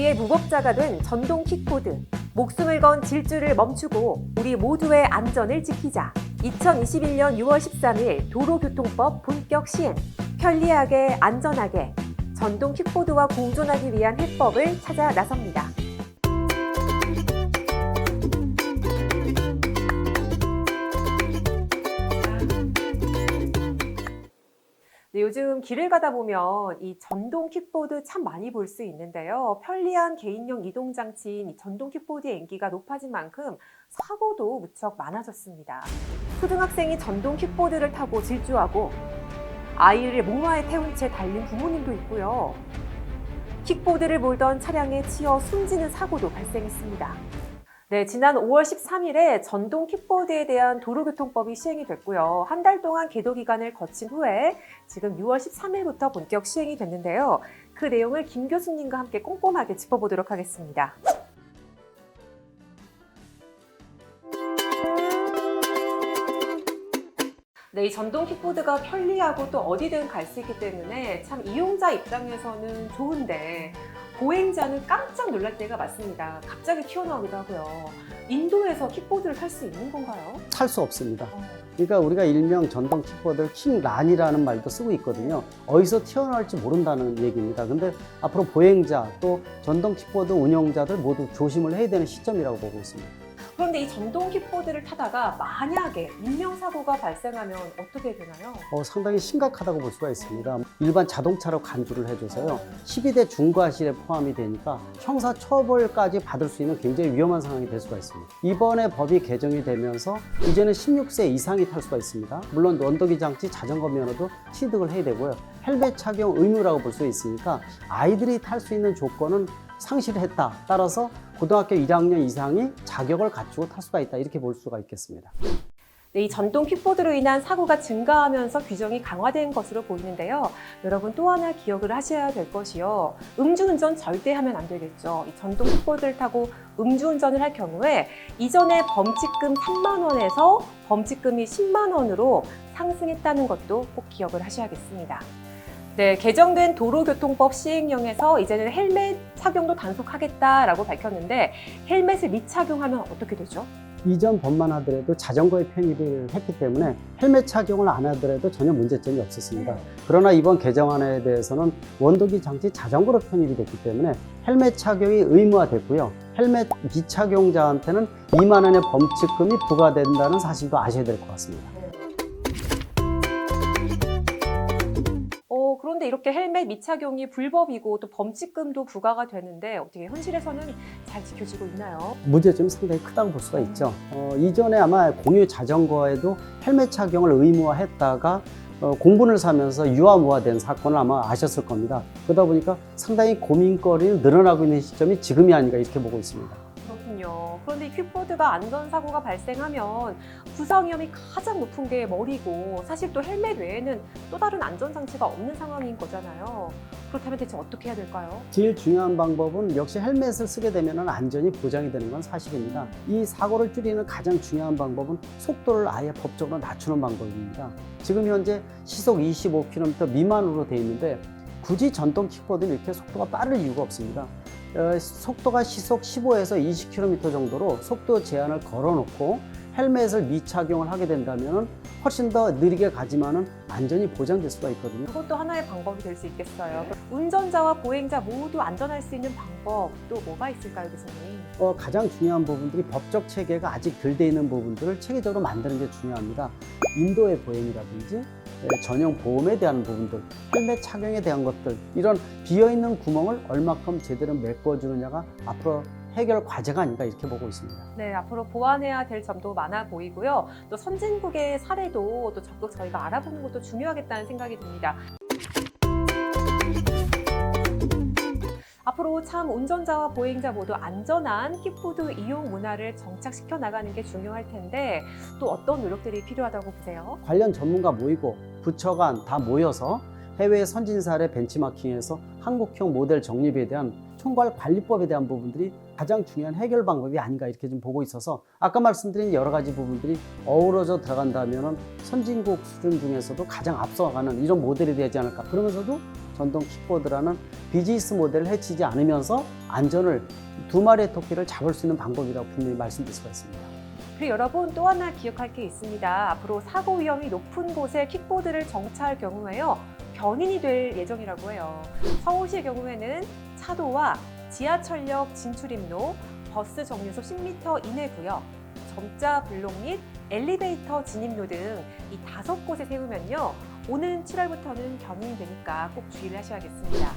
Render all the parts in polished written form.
우리의 무법자가 된 전동 킥보드. 목숨을 건 질주를 멈추고 우리 모두의 안전을 지키자. 2021년 6월 13일 도로교통법 본격 시행. 편리하게 안전하게 전동 킥보드와 공존하기 위한 해법을 찾아 나섭니다. 네, 요즘 길을 가다 보면 이 전동 킥보드 참 많이 볼 수 있는데요. 편리한 개인용 이동 장치인 이 전동 킥보드의 인기가 높아진 만큼 사고도 무척 많아졌습니다. 초등학생이 전동 킥보드를 타고 질주하고 아이를 목마에 태운 채 달린 부모님도 있고요. 킥보드를 몰던 차량에 치여 숨지는 사고도 발생했습니다. 네, 지난 5월 13일에 전동 킥보드에 대한 도로교통법이 시행이 됐고요. 한 달 동안 계도 기간을 거친 후에 지금 6월 13일부터 본격 시행이 됐는데요. 그 내용을 김 교수님과 함께 꼼꼼하게 짚어보도록 하겠습니다. 네, 이 전동 킥보드가 편리하고 또 어디든 갈 수 있기 때문에 참 이용자 입장에서는 좋은데 보행자는 깜짝 놀랄 때가 많습니다. 갑자기 튀어나오기도 하고요. 인도에서 킥보드를 탈 수 있는 건가요? 탈 수 없습니다. 그러니까 우리가 일명 전동 킥보드를 킥란이라는 말도 쓰고 있거든요. 어디서 튀어나올지 모른다는 얘기입니다. 근데 앞으로 보행자 또 전동 킥보드 운영자들 모두 조심을 해야 되는 시점이라고 보고 있습니다. 그런데 이 전동 킥보드를 타다가 만약에 인명사고가 발생하면 어떻게 되나요? 상당히 심각하다고 볼 수가 있습니다. 일반 자동차로 간주를 해줘서요. 12대 중과실에 포함이 되니까 형사처벌까지 받을 수 있는 굉장히 위험한 상황이 될 수가 있습니다. 이번에 법이 개정이 되면서 이제는 16세 이상이 탈 수가 있습니다. 물론 원더기 장치, 자전거 면허도 취득을 해야 되고요. 헬멧 착용 의무라고 볼 수 있으니까 아이들이 탈 수 있는 조건은 상실했다. 따라서 고등학교 1학년 이상이 자격을 갖추고 탈 수가 있다. 이렇게 볼 수가 있겠습니다. 네, 이 전동 킥보드로 인한 사고가 증가하면서 규정이 강화된 것으로 보이는데요. 여러분 또 하나 기억을 하셔야 될 것이요. 음주운전 절대 하면 안 되겠죠. 이 전동 킥보드를 타고 음주운전을 할 경우에 이전에 범칙금 3만 원에서 범칙금이 10만 원으로 상승했다는 것도 꼭 기억을 하셔야겠습니다. 네, 개정된 도로교통법 시행령에서 이제는 헬멧 착용도 단속하겠다라고 밝혔는데 헬멧을 미착용하면 어떻게 되죠? 이전 법만 하더라도 자전거에 편입을 했기 때문에 헬멧 착용을 안 하더라도 전혀 문제점이 없었습니다. 그러나 이번 개정안에 대해서는 원더기 장치 자전거로 편입이 됐기 때문에 헬멧 착용이 의무화됐고요. 헬멧 미착용자한테는 2만 원의 범칙금이 부과된다는 사실도 아셔야 될 것 같습니다. 그런데 이렇게 헬멧 미착용이 불법이고 또 범칙금도 부과가 되는데 어떻게 현실에서는 잘 지켜지고 있나요? 문제점이 상당히 크다고 볼 수가 있죠. 이전에 아마 공유 자전거에도 헬멧 착용을 의무화했다가 공분을 사면서 유아무화된 사건을 아마 아셨을 겁니다. 그러다 보니까 상당히 고민거리는 늘어나고 있는 시점이 지금이 아닌가 이렇게 보고 있습니다. 그렇군요. 그런데 이 킥보드가 안전사고가 발생하면 부상 위험이 가장 높은 게 머리고 사실 또 헬멧 외에는 또 다른 안전장치가 없는 상황인 거잖아요. 그렇다면 대체 어떻게 해야 될까요? 제일 중요한 방법은 역시 헬멧을 쓰게 되면 안전이 보장이 되는 건 사실입니다. 이 사고를 줄이는 가장 중요한 방법은 속도를 아예 법적으로 낮추는 방법입니다. 지금 현재 시속 25km 미만으로 되어 있는데 굳이 전동 킥보드는 이렇게 속도가 빠를 이유가 없습니다. 속도가 시속 15에서 20km 정도로 속도 제한을 걸어놓고 헬멧을 미착용을 하게 된다면 훨씬 더 느리게 가지만은 안전이 보장될 수가 있거든요. 그것도 하나의 방법이 될 수 있겠어요. 운전자와 보행자 모두 안전할 수 있는 방법 또 뭐가 있을까요, 교수님? 가장 중요한 부분들이 법적 체계가 아직 덜 돼 있는 부분들을 체계적으로 만드는 게 중요합니다. 인도의 보행이라든지 전용 보험에 대한 부분들, 헬멧 착용에 대한 것들, 이런 비어있는 구멍을 얼마큼 제대로 메꿔주느냐가 앞으로 해결 과제가 아닌가 이렇게 보고 있습니다. 네, 앞으로 보완해야 될 점도 많아 보이고요. 또 선진국의 사례도 또 적극 저희가 알아보는 것도 중요하겠다는 생각이 듭니다. 앞으로 참 운전자와 보행자 모두 안전한 킥보드 이용 문화를 정착시켜 나가는 게 중요할 텐데 또 어떤 노력들이 필요하다고 보세요? 관련 전문가 모이고 부처 간 다 모여서 해외 선진 사례 벤치마킹에서 한국형 모델 정립에 대한 총괄 관리법에 대한 부분들이 가장 중요한 해결 방법이 아닌가 이렇게 좀 보고 있어서 아까 말씀드린 여러 가지 부분들이 어우러져 들어간다면 선진국 수준 중에서도 가장 앞서가는 이런 모델이 되지 않을까. 그러면서도 전동 킥보드라는 비즈니스 모델을 해치지 않으면서 안전을 두 마리의 토끼를 잡을 수 있는 방법이라고 분명히 말씀드릴 수가 있습니다. 그리고 여러분 또 하나 기억할 게 있습니다. 앞으로 사고 위험이 높은 곳에 킥보드를 정차할 경우에요. 견인이 될 예정이라고 해요. 서울시의 경우에는 차도와 지하철역 진출입로, 버스 정류소 10m 이내 구역, 점자 블록 및 엘리베이터 진입로 등 이 5곳에 세우면요. 오는 7월부터는 견인되니까 꼭 주의를 하셔야겠습니다.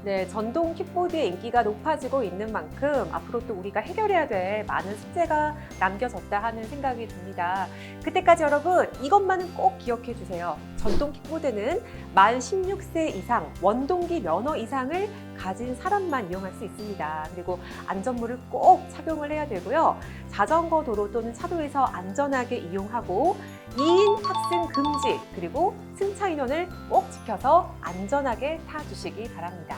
네, 전동 킥보드의 인기가 높아지고 있는 만큼 앞으로 또 우리가 해결해야 될 많은 숙제가 남겨졌다 하는 생각이 듭니다. 그때까지 여러분 이것만은 꼭 기억해 주세요. 전동 킥보드는 만 16세 이상 원동기 면허 이상을 가진 사람만 이용할 수 있습니다. 그리고 안전모를 꼭 착용을 해야 되고요. 자전거 도로 또는 차도에서 안전하게 이용하고 2인 탑승 금지, 그리고 승차 인원을 꼭 지켜서 안전하게 타주시기 바랍니다.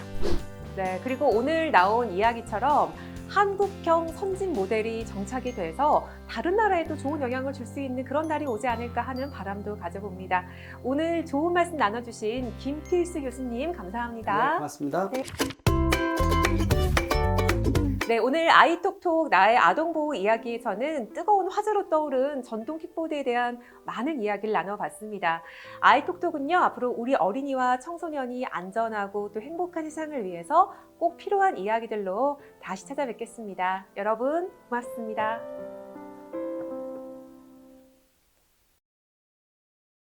네, 그리고 오늘 나온 이야기처럼 한국형 선진 모델이 정착이 돼서 다른 나라에도 좋은 영향을 줄 수 있는 그런 날이 오지 않을까 하는 바람도 가져봅니다. 오늘 좋은 말씀 나눠주신 김필수 교수님 감사합니다. 네, 고맙습니다. 네, 오늘 아이톡톡 나의 아동보호 이야기에서는 뜨거운 화제로 떠오른 전동 킥보드에 대한 많은 이야기를 나눠봤습니다. 아이톡톡은요, 앞으로 우리 어린이와 청소년이 안전하고 또 행복한 세상을 위해서 꼭 필요한 이야기들로 다시 찾아뵙겠습니다. 여러분, 고맙습니다.